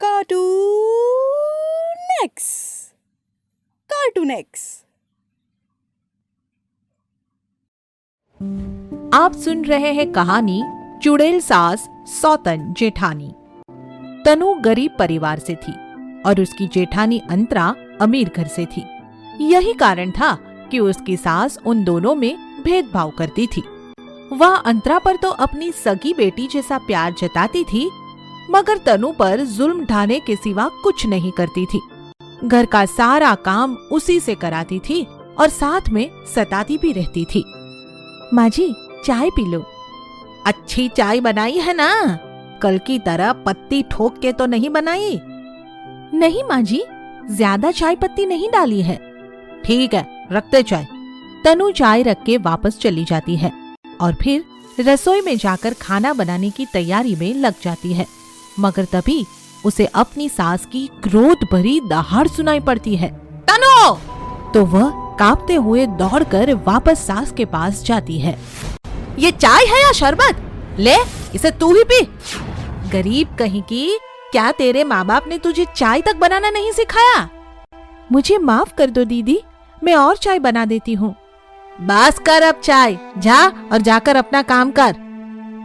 Cartoon x. Cartoon x. आप सुन रहे हैं कहानी चुड़ैल सास सौतन जेठानी। तनु गरीब परिवार से थी और उसकी जेठानी अंतरा अमीर घर से थी। यही कारण था कि उसकी सास उन दोनों में भेदभाव करती थी। वह अंतरा पर तो अपनी सगी बेटी जैसा प्यार जताती थी, मगर तनु पर जुल्म ढाने के सिवा कुछ नहीं करती थी। घर का सारा काम उसी से कराती थी और साथ में सताती भी रहती थी। माँ जी, चाय पी लो। अच्छी चाय बनाई है ना? कल की तरह पत्ती ठोक के तो नहीं बनाई? नहीं माँ जी, ज्यादा चाय पत्ती नहीं डाली है। ठीक है, रखते चाय। तनु चाय रख के वापस चली जाती है और फिर रसोई में जाकर खाना बनाने की तैयारी में लग जाती है। मगर तभी उसे अपनी सास की क्रोध भरी दहाड़ सुनाई पड़ती है। तनु! तो वह कांपते हुए दौड़कर वापस सास के पास जाती है। ये चाय है या शरबत? ले, इसे तू ही पी। गरीब कहीं की, क्या तेरे माँ बाप ने तुझे चाय तक बनाना नहीं सिखाया? मुझे माफ कर दो दीदी, मैं और चाय बना देती हूँ। बस कर अब चाय, जा और जाकर अपना काम कर।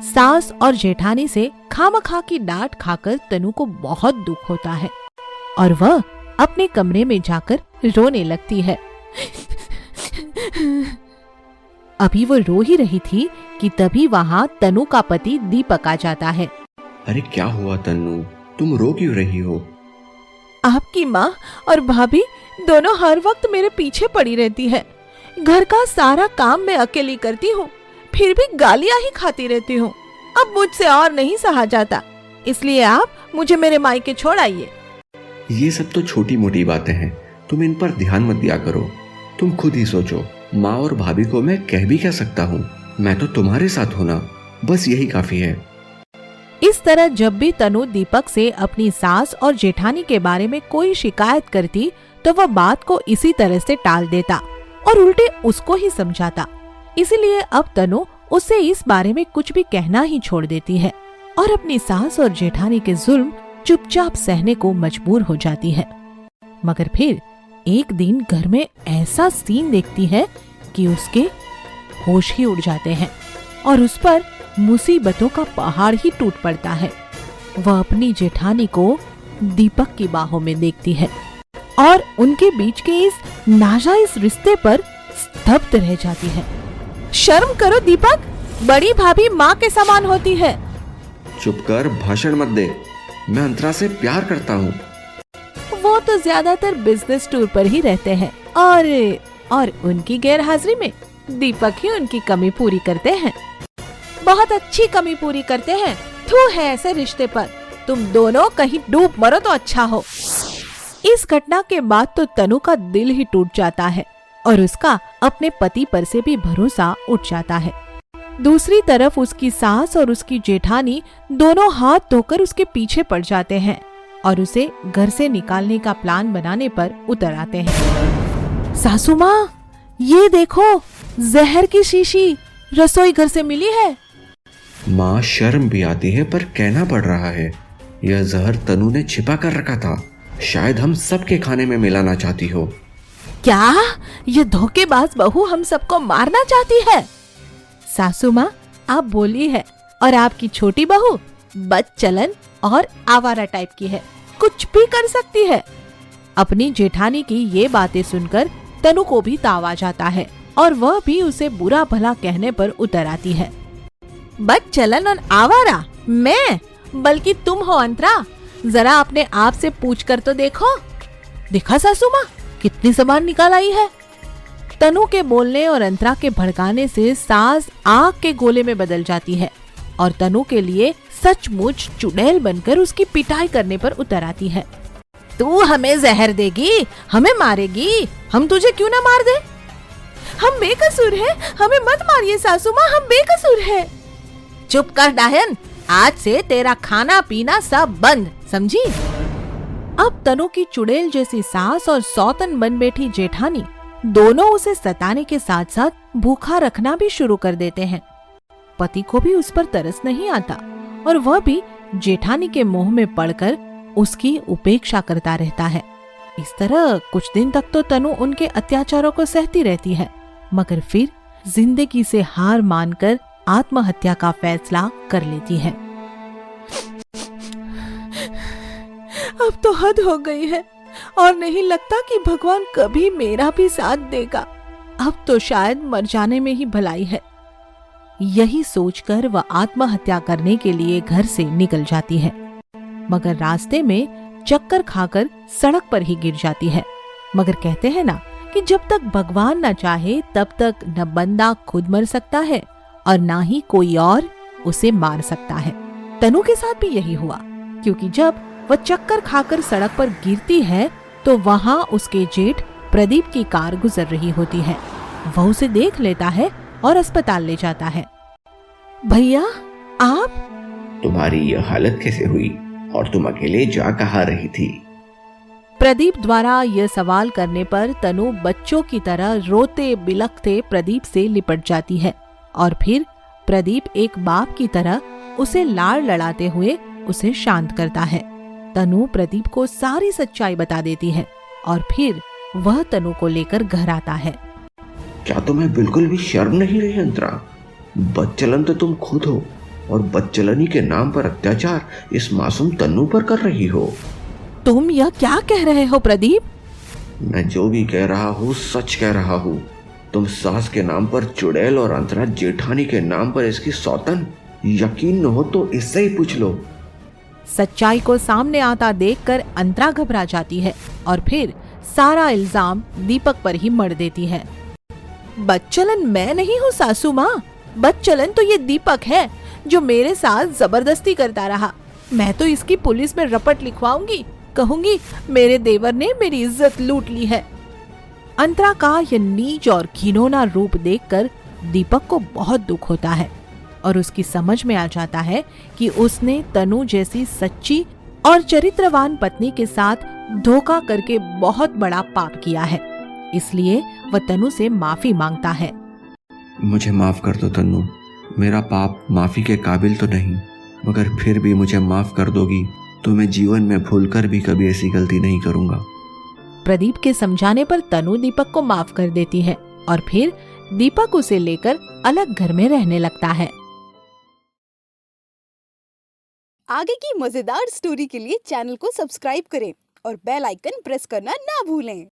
सास और जेठानी से खामखा की डांट खाकर तनु को बहुत दुख होता है और वह अपने कमरे में जाकर रोने लगती है। अभी वो रो ही रही थी कि तभी वहाँ तनु का पति दीपक आ जाता है। अरे क्या हुआ तन्नू, तुम रो क्यों रही हो? आपकी माँ और भाभी दोनों हर वक्त मेरे पीछे पड़ी रहती है। घर का सारा काम मैं अकेली करती हूँ, फिर भी गालियाँ ही खाती रहती हूँ। अब मुझसे और नहीं सहा जाता, इसलिए आप मुझे मेरे मायके छोड़ आइए। ये सब तो छोटी मोटी बातें हैं, तुम इन पर ध्यान मत दिया करो। तुम खुद ही सोचो, माँ और भाभी को मैं कह भी क्या सकता हूँ? मैं तो तुम्हारे साथ हूँ ना, बस यही काफी है। इस तरह जब भी तनु दीपक से अपनी सास और जेठानी के बारे में कोई शिकायत करती तो वह बात को इसी तरह से टाल देता और उल्टे उसको ही समझाता। इसीलिए अब तनु उससे इस बारे में कुछ भी कहना ही छोड़ देती है और अपनी सास और जेठानी के जुल्म चुपचाप सहने को मजबूर हो जाती है। मगर फिर एक दिन घर में ऐसा सीन देखती है कि उसके होश ही उड़ जाते हैं और उस पर मुसीबतों का पहाड़ ही टूट पड़ता है। वह अपनी जेठानी को दीपक की बाहों में देखती है और उनके बीच के इस नाजायज रिश्ते पर स्तब्ध रह जाती है। शर्म करो दीपक, बड़ी भाभी माँ के समान होती है। चुप कर, भाषण मत दे। मैं अंतरा से प्यार करता हूँ। वो तो ज्यादातर बिजनेस टूर पर ही रहते हैं और उनकी गैरहाजिरी में दीपक ही उनकी कमी पूरी करते हैं। बहुत अच्छी कमी पूरी करते हैं। थू है ऐसे रिश्ते पर। तुम दोनों कहीं डूब मरो तो अच्छा हो। इस घटना के बाद तो तनु का दिल ही टूट जाता है और उसका अपने पति पर से भी भरोसा उठ जाता है। दूसरी तरफ उसकी सास और उसकी जेठानी दोनों हाथ धोकर उसके पीछे पड़ जाते हैं और उसे घर से निकालने का प्लान बनाने पर उतर आते हैं। सासू माँ, ये देखो, जहर की शीशी रसोई घर से मिली है। माँ, शर्म भी आती है पर कहना पड़ रहा है। यह जहर तनु ने छिपा कर रखा था। शायद हम सबके खाने में मिलाना चाहती हो। क्या ये धोखेबाज बहू हम सबको मारना चाहती है? सासू माँ, आप बोली है और आपकी छोटी बहू बदचलन और आवारा टाइप की है, कुछ भी कर सकती है। अपनी जेठानी की ये बातें सुनकर तनु को भी ताव आ जाता है और वह भी उसे बुरा भला कहने पर उतर आती है। बदचलन और आवारा मैं? बल्कि तुम हो अंतरा। जरा अपने आप से पूछ कर तो देखो। देखा सासू माँ, कितनी जबान निकाल आई है। तनु के बोलने और अंतरा के भड़काने से सास आग के गोले में बदल जाती है और तनु के लिए सचमुच चुड़ैल बनकर उसकी पिटाई करने पर उतर आती है। तू हमें जहर देगी, हमें मारेगी, हम तुझे क्यों ना मार दे? हम बेकसूर हैं, हमें मत मारिए सासू माँ, हम बेकसूर हैं। चुप कर डायन, आज से तेरा खाना पीना सब बंद, समझी? अब तनु की चुड़ैल जैसी सास और सौतन बन बैठी जेठानी दोनों उसे सताने के साथ साथ भूखा रखना भी शुरू कर देते हैं। पति को भी उस पर तरस नहीं आता और वह भी जेठानी के मोह में पड़कर उसकी उपेक्षा करता रहता है। इस तरह कुछ दिन तक तो तनु उनके अत्याचारों को सहती रहती है, मगर फिर जिंदगी से हार मानकर आत्महत्या का फैसला कर लेती है। अब तो हद हो गई है और नहीं लगता कि भगवान कभी मेरा भी साथ देगा। अब तो शायद मर जाने में ही भलाई है। यही सोचकर वह आत्महत्या करने के लिए घर से निकल जाती है, मगर रास्ते में चक्कर खाकर सड़क पर ही गिर जाती है। मगर कहते हैं ना कि जब तक भगवान न चाहे तब तक न बंदा खुद मर सकता है और ना ही कोई और उसे मार सकता है। तनु के साथ भी यही हुआ, क्योंकि जब वह चक्कर खाकर सड़क पर गिरती है तो वहां उसके जेठ प्रदीप की कार गुजर रही होती है। वह उसे देख लेता है और अस्पताल ले जाता है। भैया आप? तुम्हारी यह हालत कैसे हुई और तुम अकेले जा कहाँ रही थी? प्रदीप द्वारा यह सवाल करने पर तनु बच्चों की तरह रोते बिलखते प्रदीप से लिपट जाती है और फिर प्रदीप एक बाप की तरह उसे लाड़ लड़ाते हुए उसे शांत करता है। तनु प्रदीप को सारी सच्चाई बता देती है और फिर वह तनु को लेकर घर आता है। क्या तुम्हें बिल्कुल भी शर्म नहीं रही अंतरा? बदचलन तो तुम खुद हो और बदचलनी के नाम पर अत्याचार इस मासूम तन्नू पर कर रही हो। तुम यह क्या कह रहे हो प्रदीप? मैं जो भी कह रहा हूँ सच कह रहा हूँ। तुम सास के नाम पर चुड़ैल और अंतरा जेठानी के नाम पर इसकी सौतन। यकीन न हो तो इससे ही पूछ लो। सच्चाई को सामने आता देखकर अंतरा घबरा जाती है और फिर सारा इल्जाम दीपक पर ही मढ़ देती है। बदचलन मैं नहीं हूँ सासू माँ, बदचलन तो ये दीपक है जो मेरे साथ जबरदस्ती करता रहा। मैं तो इसकी पुलिस में रपट लिखवाऊंगी, कहूंगी मेरे देवर ने मेरी इज्जत लूट ली है। अंतरा का यह नीच और घिनौना रूप देखकर दीपक को बहुत दुख होता है और उसकी समझ में आ जाता है कि उसने तनु जैसी सच्ची और चरित्रवान पत्नी के साथ धोखा करके बहुत बड़ा पाप किया है। इसलिए वह तनु से माफी मांगता है। मुझे माफ कर दो तन्नू, मेरा पाप माफी के काबिल तो नहीं, मगर फिर भी मुझे माफ कर दोगी तो मैं जीवन में भूलकर भी कभी ऐसी गलती नहीं करूंगा। प्रदीप के समझाने पर तनु दीपक को माफ कर देती है और फिर दीपक उसे लेकर अलग घर में रहने लगता है। आगे की मजेदार स्टोरी के लिए चैनल को सब्सक्राइब करें और बेल आइकन प्रेस करना ना भूलें।